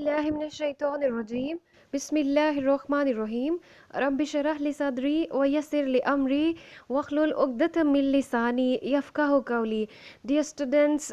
بالله من الشيطان الرجيم. بسم الله الرحمن الرحيم. رب اشرح لي صدري ويسر لي أمري واحلل عقدة من لساني يفقهوا قولي. Dear students,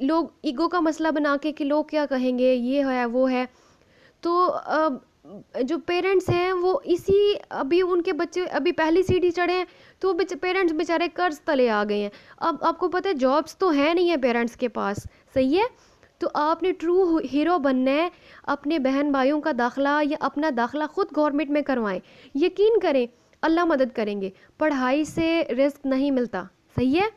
لوگ ایگو کا مسئلہ بنا کے کہ لوگ کیا کہیں گے، یہ ہے وہ ہے. تو جو پیرنٹس ہیں وہ اسی، ابھی ان کے بچے ابھی پہلی سیڑھی چڑھے ہیں تو پیرنٹس بیچارے قرض تلے آ گئے ہیں. اب آپ کو پتہ ہے جابس تو ہیں نہیں ہیں پیرنٹس کے پاس، صحیح ہے. تو آپ نے ٹرو ہیرو بننا ہے. اپنے بہن بھائیوں کا داخلہ یا اپنا داخلہ خود گورنمنٹ میں کروائیں. یقین کریں اللہ مدد کریں گے. پڑھائی سے رزق نہیں ملتا، صحیح ہے.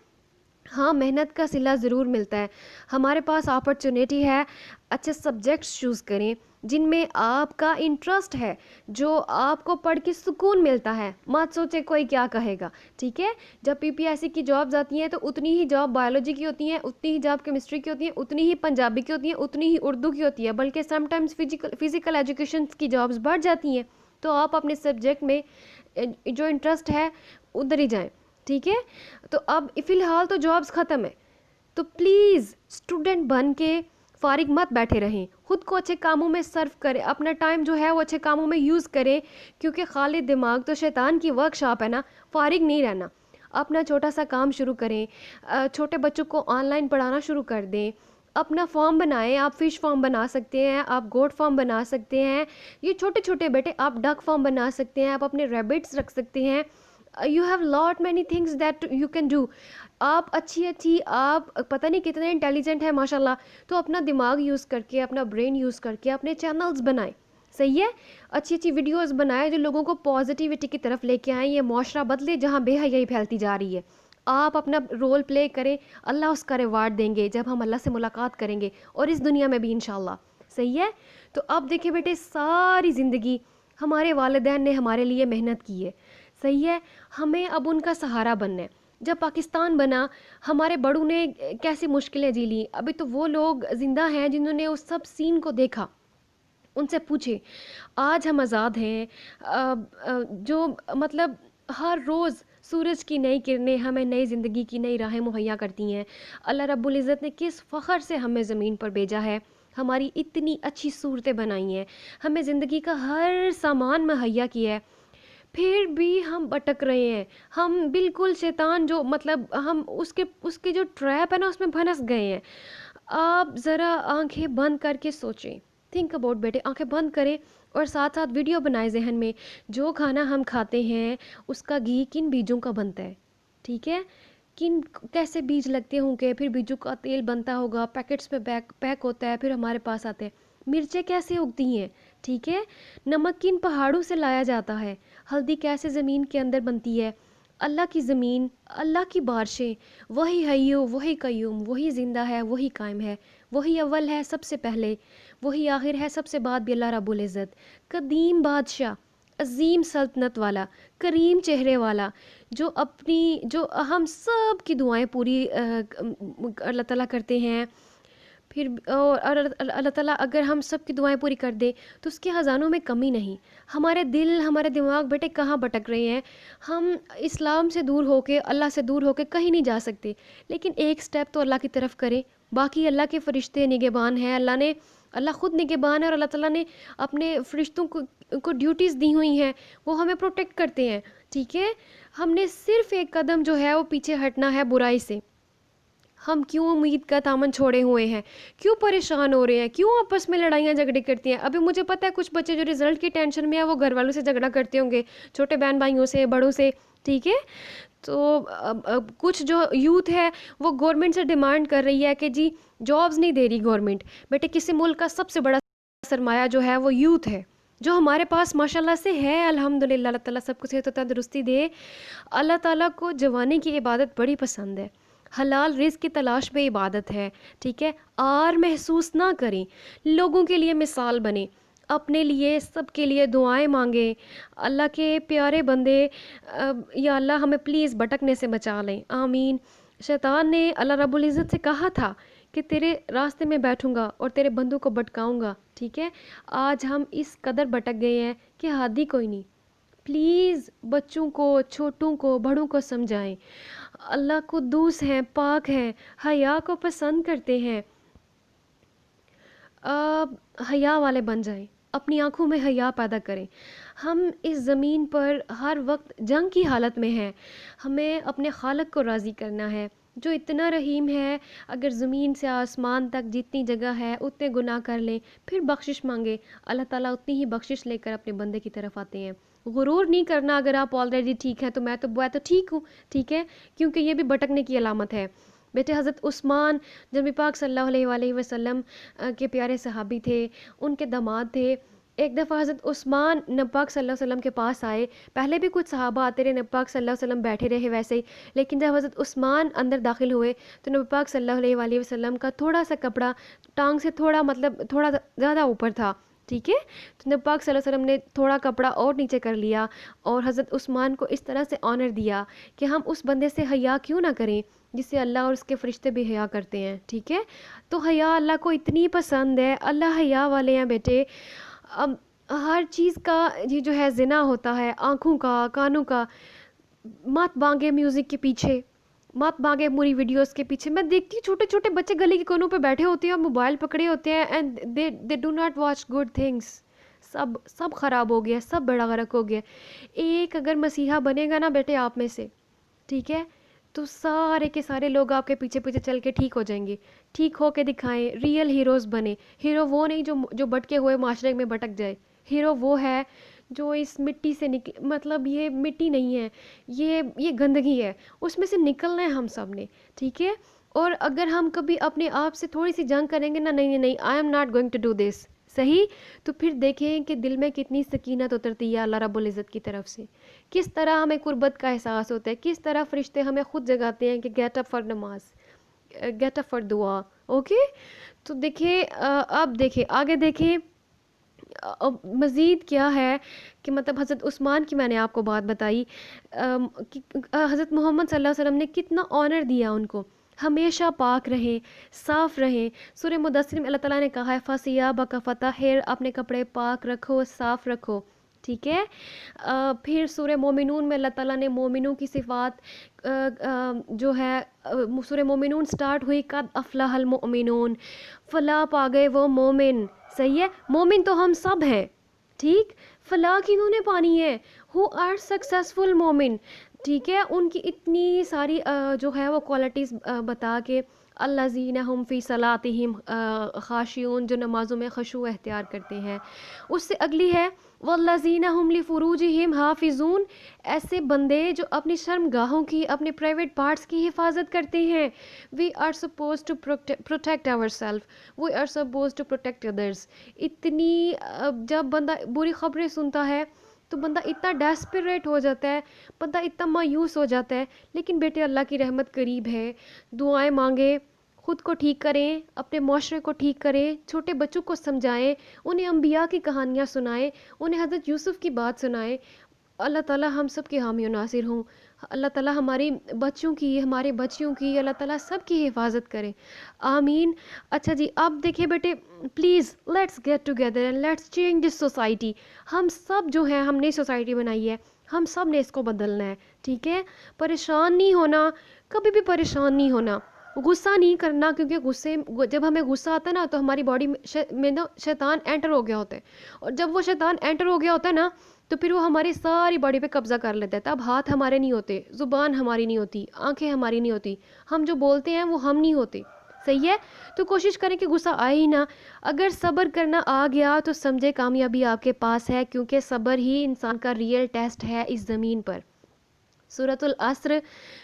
ہاں محنت کا صلہ ضرور ملتا ہے. ہمارے پاس اپرچونیٹی ہے، اچھے سبجیکٹس چوز کریں جن میں آپ کا انٹرسٹ ہے، جو آپ کو پڑھ کے سکون ملتا ہے. مت سوچے کوئی کیا کہے گا، ٹھیک ہے. جب پی پی ایس سی کی جابز آتی ہیں تو اتنی ہی جاب بایولوجی کی ہوتی ہیں، اتنی ہی جاب کیمسٹری کی ہوتی ہیں، اتنی ہی پنجابی کی ہوتی ہیں، اتنی ہی اردو کی ہوتی ہے، بلکہ سم ٹائمز فزیکل ایجوکیشن کی جابز بڑھ جاتی ہیں. تو آپ اپنے سبجیکٹ میں جو انٹرسٹ ہے ادھر ہی جائیں، ٹھیک ہے. تو اب فی الحال تو جابز ختم ہے، تو پلیز اسٹوڈنٹ بن کے فارغ مت بیٹھے رہیں. خود کو اچھے کاموں میں صرف کریں، اپنا ٹائم جو ہے وہ اچھے کاموں میں یوز کریں، کیونکہ خالی دماغ تو شیطان کی ورک شاپ ہے نا. فارغ نہیں رہنا. اپنا چھوٹا سا کام شروع کریں. چھوٹے بچوں کو آن لائن پڑھانا شروع کر دیں. اپنا فارم بنائیں. آپ فش فارم بنا سکتے ہیں، آپ گوٹ فارم بنا سکتے ہیں. یہ چھوٹے چھوٹے بیٹے آپ ڈک فارم بنا سکتے ہیں، آپ اپنے ریبٹس رکھ سکتے ہیں. You have lot many things that you can do. آپ اچھی آپ پتہ نہیں کتنے انٹیلیجنٹ ہیں ماشاء اللہ. تو اپنا دماغ یوز کر کے، اپنا برین یوز کر کے اپنے چینلز بنائیں، صحیح ہے. اچھی ویڈیوز بنائیں جو لوگوں کو پازیٹیوٹی کی طرف لے کے آئیں. یہ معاشرہ بدلے جہاں بے حیائی پھیلتی جا رہی ہے. آپ اپنا رول پلے کریں، اللہ اس کا ریوارڈ دیں گے جب ہم اللہ سے ملاقات کریں گے، اور اس دنیا میں بھی انشاءاللہ، صحیح ہے. تو اب دیکھیں بیٹے، ساری زندگی ہمارے والدین نے ہمارے لیے محنت کی ہے، صحیح ہے. ہمیں اب ان کا سہارا بننا ہے. جب پاکستان بنا ہمارے بڑوں نے کیسی مشکلیں جی لی. ابھی تو وہ لوگ زندہ ہیں جنہوں نے اس سب سین کو دیکھا. ان سے پوچھیں آج ہم آزاد ہیں. جو مطلب ہر روز سورج کی نئی کرنیں ہمیں نئی زندگی کی نئی راہیں مہیا کرتی ہیں. اللہ رب العزت نے کس فخر سے ہمیں زمین پر بھیجا ہے، ہماری اتنی اچھی صورتیں بنائی ہیں، ہمیں زندگی کا ہر سامان مہیا کیا ہے. پھر بھی ہم بھٹک رہے ہیں. ہم بالکل شیطان جو مطلب ہم اس کے جو ٹریپ ہے نا اس میں پھنس گئے ہیں. آپ ذرا آنکھیں بند کر کے سوچیں. تھنک اباؤٹ بیٹے، آنکھیں بند کریں اور ساتھ ساتھ ویڈیو بنائیں ذہن میں. جو کھانا ہم کھاتے ہیں اس کا گھی کن بیجوں کا بنتا ہے، ٹھیک ہے. کیسے بیج لگتے ہوں گے، پھر بیجوں کا تیل بنتا ہوگا، پیکٹس میں پیک ہوتا ہے، پھر ہمارے پاس آتے ہیں. مرچیں کیسے اگتی ہیں، ٹھیک ہے. نمک کن پہاڑوں سے لایا جاتا ہے. ہلدی کیسے زمین کے اندر بنتی ہے. اللہ کی زمین، اللہ کی بارشیں، وہی حیو وہی قیوم، وہی زندہ ہے وہی قائم ہے، وہی اول ہے سب سے پہلے، وہی آخر ہے سب سے بعد بھی اللہ رب العزت. قدیم بادشاہ، عظیم سلطنت والا، کریم چہرے والا، جو ہم سب کی دعائیں پوری اللہ تعالیٰ کرتے ہیں. پھر اور اللہ تعالیٰ اگر ہم سب کی دعائیں پوری کر دے تو اس کے خزانوں میں کمی نہیں. ہمارے دل، ہمارے دماغ بیٹے کہاں بھٹک رہے ہیں. ہم اسلام سے دور ہو کے، اللہ سے دور ہو کے کہیں نہیں جا سکتے، لیکن ایک سٹیپ تو اللہ کی طرف کریں. باقی اللہ کے فرشتے نگہبان ہیں. اللہ خود نگہبان ہے، اور اللہ تعالیٰ نے اپنے فرشتوں کو ڈیوٹیز دی ہوئی ہیں، وہ ہمیں پروٹیکٹ کرتے ہیں، ٹھیک ہے. ہم نے صرف ایک قدم جو ہے وہ پیچھے ہٹنا ہے برائی سے. ہم کیوں امید کا دامن چھوڑے ہوئے ہیں، کیوں پریشان ہو رہے ہیں، کیوں آپس میں لڑائیاں جھگڑے کرتی ہیں. ابھی مجھے پتہ ہے کچھ بچے جو رزلٹ کی ٹینشن میں ہیں وہ گھر والوں سے جھگڑا کرتے ہوں گے، چھوٹے بہن بھائیوں سے، بڑوں سے، ٹھیک ہے. تو کچھ جو یوتھ ہے وہ گورنمنٹ سے ڈیمانڈ کر رہی ہے کہ جی جابز نہیں دے رہی گورنمنٹ. بیٹے کسی ملک کا سب سے بڑا سرمایہ جو ہے وہ یوتھ ہے، جو ہمارے پاس ماشاءاللہ سے ہے الحمدللہ. اللہ تعالیٰ سب کو صحت و تندرستی دے. اللہ تعالیٰ کو جوانی کی عبادت بڑی پسند ہے، حلال رزق کی تلاش میں عبادت ہے، ٹھیک ہے. آر محسوس نہ کریں، لوگوں کے لیے مثال بنیں، اپنے لیے سب کے لیے دعائیں مانگیں. اللہ کے پیارے بندے، یا اللہ ہمیں پلیز بھٹکنے سے بچا لیں، آمین. شیطان نے اللہ رب العزت سے کہا تھا کہ تیرے راستے میں بیٹھوں گا اور تیرے بندوں کو بھٹکاؤں گا، ٹھیک ہے. آج ہم اس قدر بھٹک گئے ہیں کہ حد ہی کوئی نہیں. پلیز بچوں کو، چھوٹوں کو، بڑوں کو سمجھائیں. اللہ قدوس ہیں، پاک ہیں، حیا کو پسند کرتے ہیں. حیا والے بن جائیں، اپنی آنکھوں میں حیا پیدا کریں. ہم اس زمین پر ہر وقت جنگ کی حالت میں ہیں. ہمیں اپنے خالق کو راضی کرنا ہے. جو اتنا رحیم ہے، اگر زمین سے آسمان تک جتنی جگہ ہے اتنے گناہ کر لیں پھر بخشش مانگے، اللہ تعالیٰ اتنی ہی بخشش لے کر اپنے بندے کی طرف آتے ہیں۔ غرور نہیں کرنا، اگر آپ آلریڈی ٹھیک ہے تو میں تو ٹھیک ہوں، ٹھیک ہے، کیونکہ یہ بھی بھٹکنے کی علامت ہے۔ بیٹے حضرت عثمان جو نبی پاک صلی اللہ علیہ وآلہ وسلم کے پیارے صحابی تھے، ان کے داماد تھے، ایک دفعہ حضرت عثمان نبی پاک صلی اللہ علیہ وسلم کے پاس آئے، پہلے بھی کچھ صحابہ آتے رہے، نبی پاک صلی اللہ علیہ وسلم بیٹھے رہے ویسے ہی، لیکن جب حضرت عثمان اندر داخل ہوئے تو نبی پاک صلی اللہ علیہ وآلہ وسلم کا تھوڑا سا کپڑا ٹانگ سے تھوڑا زیادہ اوپر تھا، ٹھیک ہے، تو نبی پاک صلی اللہ علیہ وسلم نے تھوڑا کپڑا اور نیچے کر لیا اور حضرت عثمان کو اس طرح سے آنر دیا کہ ہم اس بندے سے حیا کیوں نہ کریں جس سے اللہ اور اس کے فرشتے بھی حیا کرتے ہیں، ٹھیک ہے، تو حیا اللہ کو اتنی پسند ہے، اللہ حیا والے ہیں بیٹے۔ اب ہر چیز کا یہ جو ہے زنا ہوتا ہے، آنکھوں کا، کانوں کا، مت بانگے میوزک کے پیچھے، مت بانگے موری ویڈیوز کے پیچھے۔ میں دیکھتی ہوں چھوٹے چھوٹے بچے گلی کے کونوں پہ بیٹھے ہوتے ہیں اور موبائل پکڑے ہوتے ہیں، and they do not watch good things. سب خراب ہو گیا، سب بڑا غرق ہو گیا۔ ایک اگر مسیحا بنے گا نا بیٹے آپ میں سے، ٹھیک ہے، تو سارے کے سارے لوگ آپ کے پیچھے پیچھے چل کے ٹھیک ہو جائیں گے، ٹھیک ہو کے دکھائیں، ریئل ہیروز بنے۔ ہیرو وہ نہیں جو بھٹکے ہوئے معاشرے میں بھٹک جائے، ہیرو وہ ہے جو اس مٹی سے مطلب یہ مٹی نہیں ہے، یہ گندگی ہے، اس میں سے نکلنا ہے ہم سب نے، ٹھیک ہے۔ اور اگر ہم کبھی اپنے آپ سے تھوڑی سی جنگ کریں گے نا، نہیں نہیں I am not going to do this, صحیح، تو پھر دیکھیں کہ دل میں کتنی سکینت اترتی ہے اللہ رب العزت کی طرف سے، کس طرح ہمیں قربت کا احساس ہوتا ہے، کس طرح فرشتے ہمیں خود جگاتے ہیں کہ گیٹ اپ فار نماز، گیٹ اپ فار دعا، اوکے۔ تو دیکھیں اب دیکھیں آگے دیکھیں مزید کیا ہے کہ مطلب حضرت عثمان کی میں نے آپ کو بات بتائی کہ حضرت محمد صلی اللہ علیہ وسلم نے کتنا آنر دیا ان کو، ہمیشہ پاک رہیں، صاف رہیں۔ سورہ مدثر میں اللہ تعالیٰ نے کہا ہے فَثِيَابَكَ فَطَهِّرْ، اپنے کپڑے پاک رکھو، صاف رکھو، ٹھیک ہے۔ پھر سورہ مومنون میں اللہ تعالیٰ نے مومنوں کی صفات جو ہے سورہ مومنون سٹارٹ ہوئی قد افلح المؤمنون، فلاح پا گئے وہ مومن، صحیح ہے، مومن تو ہم سب ہیں، ٹھیک، فلاح کنہوں نے پانی ہے، ہو آر سکسیسفل مومن، ٹھیک ہے، ان کی اتنی ساری جو ہے وہ کوالٹیز بتا کے الذین ہم فی صلاتہم خاشعون، جو نمازوں میں خشوع اختیار کرتے ہیں۔ اس سے اگلی ہے والذین ہم لفروجہم حافظون، ایسے بندے جو اپنی شرمگاہوں کی، اپنے پرائیویٹ پارٹس کی حفاظت کرتے ہیں۔ We are suppose to protect our self, we are suppose to protect others. اتنی جب بندہ بری خبریں سنتا ہے تو بندہ اتنا ڈیسپریٹ ہو جاتا ہے، بندہ اتنا مایوس ہو جاتا ہے، لیکن بیٹے اللہ کی رحمت قریب ہے، دعائیں مانگیں، خود کو ٹھیک کریں، اپنے معاشرے کو ٹھیک کریں، چھوٹے بچوں کو سمجھائیں، انہیں انبیاء کی کہانیاں سنائیں، انہیں حضرت یوسف کی بات سنائیں۔ اللہ تعالیٰ ہم سب کے حامی و ناصر ہوں، اللہ تعالیٰ ہماری بچوں کی، ہمارے بچیوں کی، اللہ تعالیٰ سب کی حفاظت کرے، آمین۔ اچھا جی، اب دیکھیں بیٹے please let's get together and let's change this society. ہم سب جو ہیں، ہم نے سوسائٹی بنائی ہے، ہم سب نے اس کو بدلنا ہے، ٹھیک ہے۔ پریشان نہیں ہونا، کبھی بھی پریشان نہیں ہونا، غصہ نہیں کرنا، کیونکہ جب ہمیں غصہ آتا ہے نا تو ہماری باڈی میں نا شیطان انٹر ہو گیا ہوتا ہے، اور جب وہ شیطان انٹر ہو گیا ہوتا ہے نا تو پھر وہ ہماری ساری باڈی پہ قبضہ کر لیتا ہے، تب ہاتھ ہمارے نہیں ہوتے، زبان ہماری نہیں ہوتی، آنکھیں ہماری نہیں ہوتی، ہم جو بولتے ہیں وہ ہم نہیں ہوتے، صحیح ہے۔ تو کوشش کریں کہ غصہ آئے ہی نہ، اگر صبر کرنا آ گیا تو سمجھے کامیابی آپ کے پاس ہے، کیونکہ صبر ہی انسان کا ریئل ٹیسٹ ہے اس زمین پر۔ سورۃ العصر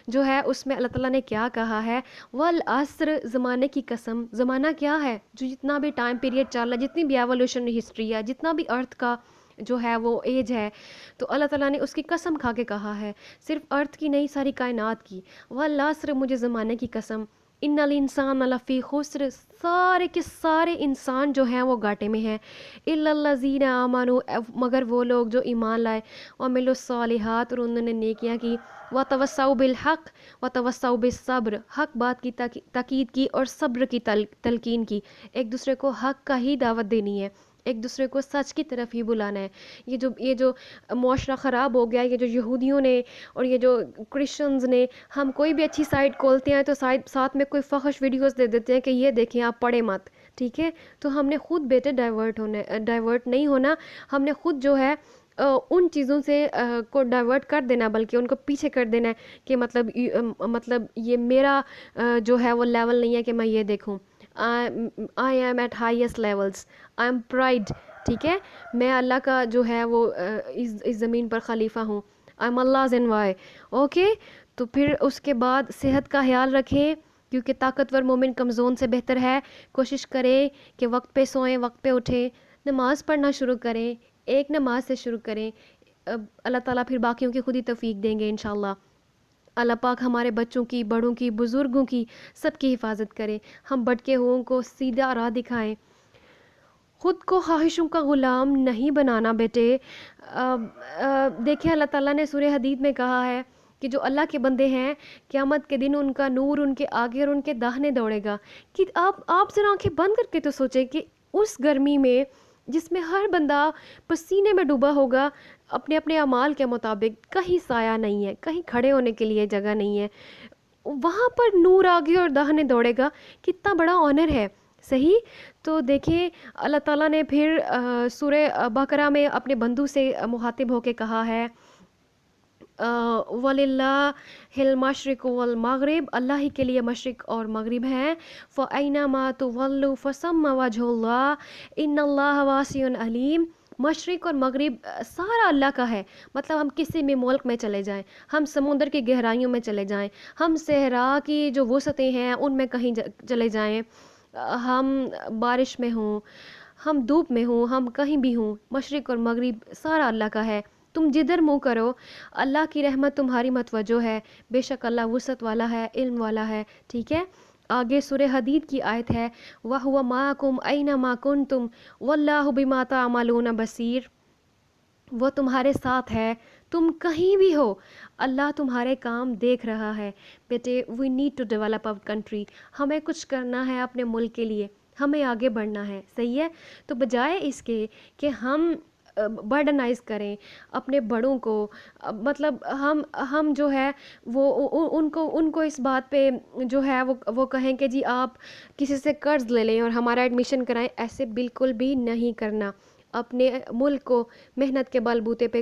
جو ہے اس میں اللہ تعالیٰ نے کیا کہا ہے، والعصر، زمانے کی قسم، زمانہ کیا ہے، جو جتنا بھی ٹائم پیریڈ چل رہا ہے، جتنی بھی ایولیوشنری ہسٹری ہے، جتنا بھی ارتھ کا جو ہے وہ ایج ہے، تو اللہ تعالیٰ نے اس کی قسم کھا کے کہا ہے، صرف ارتھ کی نہیں، ساری کائنات کی، والعصر، مجھے زمانے کی قسم، ان الانسان لفی خسر، سارے کے سارے انسان جو ہیں وہ گھاٹے میں ہیں، الا الذین آمنوا، مگر وہ لوگ جو ایمان لائے، وعملوا الصالحات، اور انہوں نے نیکیاں کی، وتواصوا بالحق وتواصوا بالصبر، حق بات کی تاکید کی اور صبر کی تلقین کی، ایک دوسرے کو حق کا ہی دعوت دینی ہے، ایک دوسرے کو سچ کی طرف ہی بلانا ہے۔ یہ جو معاشرہ خراب ہو گیا، یہ جو یہودیوں نے اور یہ جو کرسچنز نے، ہم کوئی بھی اچھی سائٹ کھولتے ہیں تو ساتھ میں کوئی فحش ویڈیوز دے دیتے ہیں کہ یہ دیکھیں آپ پڑھیں مت، ٹھیک ہے۔ تو ہم نے خود بیٹے ڈائیورٹ نہیں ہونا، ہم نے خود جو ہے ان چیزوں سے کو ڈائیورٹ کر دینا، بلکہ ان کو پیچھے کر دینا ہے کہ مطلب یہ میرا جو ہے وہ لیول نہیں ہے کہ میں یہ دیکھوں. I am at highest levels, I am pride. ٹھیک ہے، میں اللہ کا جو ہے وہ اس زمین پر خلیفہ ہوں. آئی ایم اللہ انوائے. اوکے، تو پھر اس کے بعد صحت کا خیال رکھیں، کیونکہ طاقتور مومن کمزور سے بہتر ہے. کوشش کریں کہ وقت پہ سوئیں، وقت پہ اٹھیں، نماز پڑھنا شروع کریں. ایک نماز سے شروع کریں. اللہ تعالیٰ پھر باقیوں کی خود ہی توفیق دیں گے انشاءاللہ. اللہ پاک ہمارے بچوں کی، بڑوں کی، بزرگوں کی، سب کی حفاظت کرے. ہم بھٹکے ہوئوں کو سیدھا راہ دکھائیں. خود کو خواہشوں کا غلام نہیں بنانا بیٹے. دیکھیں اللہ تعالیٰ نے سورہ حدید میں کہا ہے کہ جو اللہ کے بندے ہیں قیامت کے دن ان کا نور ان کے آگے اور ان کے داہنے دوڑے گا. کہ آپ ذرا آنکھیں بند کر کے تو سوچیں کہ اس گرمی میں جس میں ہر بندہ پسینے میں ڈوبا ہوگا اپنے اپنے اعمال کے مطابق، کہیں سایہ نہیں ہے، کہیں کھڑے ہونے کے لیے جگہ نہیں ہے، وہاں پر نور آگے اور داہنے دوڑے گا. کتنا بڑا آنر ہے. صحیح. تو دیکھیں اللہ تعالیٰ نے پھر سورہ بقرہ میں اپنے بندوں سے مخاطب ہو کے کہا ہے وَلِلَّهِ الْمَشْرِقُ وَالْمَغْرِبُ، اللہ ہی کے لیے مشرق اور مغرب ہیں. فَأَيْنَمَا تُوَلُّوا فَثَمَّ وَجْهُ اللَّهِ إِنَّ اللَّهَ وَاسِعٌ عَلِيمٌ. مشرق اور مغرب سارا اللہ کا ہے. مطلب ہم کسی بھی ملک میں چلے جائیں، ہم سمندر کی گہرائیوں میں چلے جائیں، ہم صحرا کی جو وسعتیں ہیں ان میں کہیں چلے جائیں، ہم بارش میں ہوں، ہم دھوپ میں ہوں، ہم کہیں بھی ہوں، مشرق اور مغرب سارا اللہ کا ہے. تم جدھر منہ کرو اللہ کی رحمت تمہاری متوجہ ہے. بے شک اللہ وسعت والا ہے، علم والا ہے. ٹھیک ہے. آگے سورہ حدید کی آیت ہے وَهُوَ مَعَكُمْ أَيْنَمَا كُنْتُمْ وَاللَّهُ بِمَا تَعْمَلُونَ بَصِيرٌ. وہ تمہارے ساتھ ہے، تم کہیں بھی ہو، اللہ تمہارے کام دیکھ رہا ہے. بیٹے we need to develop our country. ہمیں کچھ کرنا ہے اپنے ملک کے لیے، ہمیں آگے بڑھنا ہے. صحیح ہے. تو بجائے اس کے کہ ہم برڈنائز کریں اپنے بڑوں کو، مطلب ہم جو ہے وہ ان کو اس بات پہ جو ہے وہ کہیں کہ جی آپ کسی سے قرض لے لیں اور ہمارا ایڈمیشن کرائیں. ایسے بالکل بھی نہیں کرنا. اپنے ملک کو محنت کے بل بوتے پہ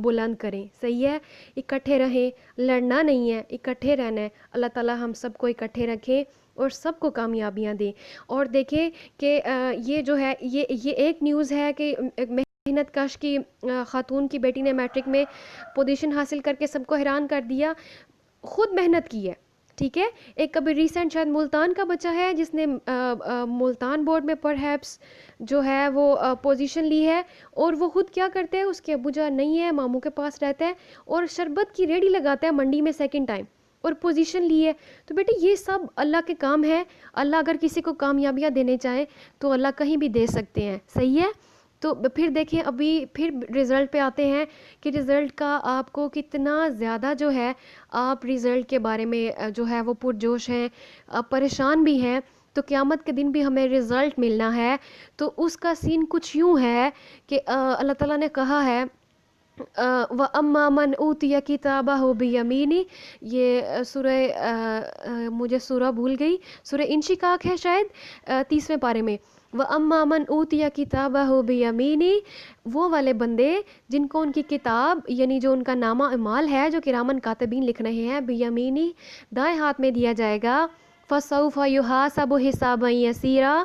بلند کریں. صحیح ہے. اکٹھے رہیں، لڑنا نہیں ہے، اکٹھے رہنا ہے. اللہ تعالیٰ ہم سب کو اکٹھے رکھیں اور سب کو کامیابیاں دیں. اور دیکھیں کہ یہ جو ہے یہ ایک نیوز ہے کہ محنت کش کی خاتون کی بیٹی نے میٹرک میں پوزیشن حاصل کر کے سب کو حیران کر دیا. خود محنت کی ہے. ٹھیک ہے. ایک ابھی ریسنٹ شاید ملتان کا بچہ ہے جس نے ملتان بورڈ میں پرہیپس جو ہے وہ پوزیشن لی ہے، اور وہ خود کیا کرتے ہیں، اس کے ابو جان نہیں ہے، ماموں کے پاس رہتا ہے اور شربت کی ریڑھی لگاتا ہے منڈی میں سیکنڈ ٹائم، اور پوزیشن لی ہے. تو بیٹے یہ سب اللہ کے کام ہے. اللہ اگر کسی کو کامیابیاں دینے چاہیں تو اللہ کہیں بھی دے سکتے ہیں. صحیح ہے. تو پھر دیکھیں ابھی پھر رزلٹ پہ آتے ہیں کہ رزلٹ کا آپ کو کتنا زیادہ جو ہے آپ رزلٹ کے بارے میں جو ہے وہ پرجوش ہیں، پریشان بھی ہیں. تو قیامت کے دن بھی ہمیں رزلٹ ملنا ہے. تو اس کا سین کچھ یوں ہے کہ اللہ تعالیٰ نے کہا ہے وَأَمَّا مَنْ أُوتِيَ كِتَابَهُ بِيَمِينِهِ. یہ سورہ مجھے سورہ بھول گئی، سورہ انشقاق ہے شاید 30ویں پارے میں. وَأَمَّا مَنْ أُوتِيَ كِتَابَهُ بِيَمِينِهِ. وہ والے بندے جن کو ان کی کتاب یعنی جو ان کا نامہ اعمال ہے جو کرامن کاتبین لکھ رہے ہیں، بِيَمِينِهِ دائیں ہاتھ میں دیا جائے گا. فَسَوْفَ يُحَاسَبُ حِسَابًا يَسِيرًا.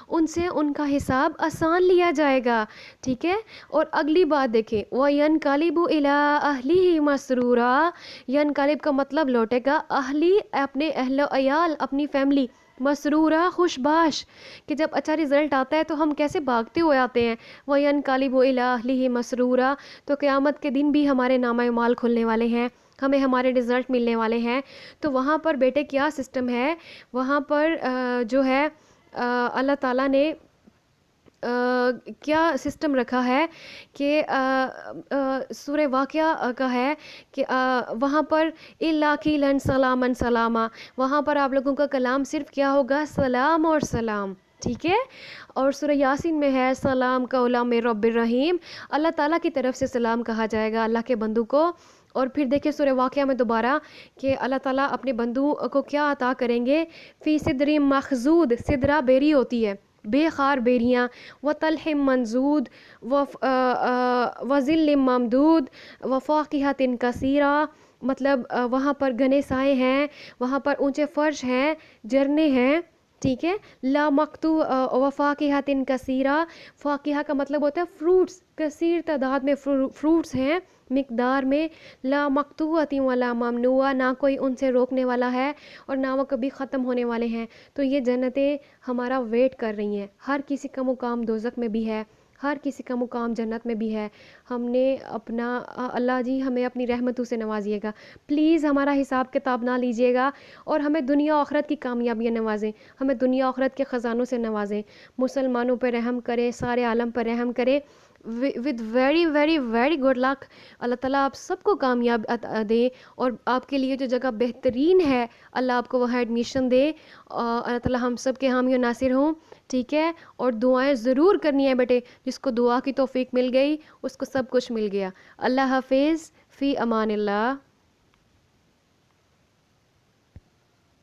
ان سے ان کا حساب آسان لیا جائے گا. ٹھیک ہے. اور اگلی بات دیکھیں وَيَنْقَلِبُ إِلَىٰ أَهْلِهِ مَسْرُورًا. ينقلب کا مطلب لوٹے گا، اہلی اپنے اہل و عیال، اپنی فیملی، مسرورہ خوش باش. کہ جب اچھا رزلٹ آتا ہے تو ہم کیسے بھاگتے ہوئے آتے ہیں. وَيَنْقَلِبُ إِلَىٰ أَهْلِهِ مَسْرُورًا. تو قیامت کے دن بھی ہمارے نامہ اعمال کھلنے والے ہیں، ہمیں ہمارے رزلٹ ملنے والے ہیں. تو وہاں پر بیٹے کیا سسٹم ہے، وہاں پر جو ہے اللہ تعالیٰ نے کیا سسٹم رکھا ہے کہ سورہ واقعہ کا ہے کہ وہاں پر اِلَّا قِيلًا سَلَامًا سَلَامًا. وہاں پر آپ لوگوں کا کلام صرف کیا ہوگا، سلام اور سلام. ٹھیک ہے. اور سورہ یاسین میں ہے سلام قولا من رب الرحیم. اللہ تعالیٰ کی طرف سے سلام کہا جائے گا اللہ کے بندوں کو. اور پھر دیکھیں سورہ واقعہ میں دوبارہ کہ اللہ تعالیٰ اپنے بندوں کو کیا عطا کریں گے. فی صدر مخضود. سدرہ بیری ہوتی ہے، بے خار بیریاں، وطلح منضود وظل ممدود وفاکہۃ کثیرہ، مطلب وہاں پر گھنے سائے ہیں، وہاں پر اونچے فرش ہیں، جھرنے ہیں، ٹھیک ہے. لا مقتو وفاکہۃ کثیرہ، فاکہہ کا مطلب ہوتا ہے فروٹس، کثیر تعداد میں فروٹس ہیں مقدار میں. لا مقطوعۃ ولا ممنوعہ، نہ کوئی ان سے روکنے والا ہے اور نہ وہ کبھی ختم ہونے والے ہیں. تو یہ جنتیں ہمارا ویٹ کر رہی ہیں. ہر کسی کا مقام دوزخ میں بھی ہے، ہر کسی کا مقام جنت میں بھی ہے. ہم نے اپنا اللہ جی ہمیں اپنی رحمتوں سے نوازیے گا. پلیز ہمارا حساب کتاب نہ لیجیے گا اور ہمیں دنیا آخرت کی کامیابیاں نوازیں، ہمیں دنیا آخرت کے خزانوں سے نوازیں. مسلمانوں پہ رحم کرے، سارے عالم پر رحم کرے. With very very very good luck. اللہ تعالیٰ آپ سب کو کامیاب دے اور آپ کے لیے جو جگہ بہترین ہے اللہ آپ کو وہاں ایڈمیشن دے. اللہ تعالیٰ ہم سب کے حامی و ناصر ہوں، ٹھیک ہے. اور دعائیں ضرور کرنی ہے بیٹے، جس کو دعا کی توفیق مل گئی اس کو سب کچھ مل گیا. اللہ حافظ، فی امان اللہ.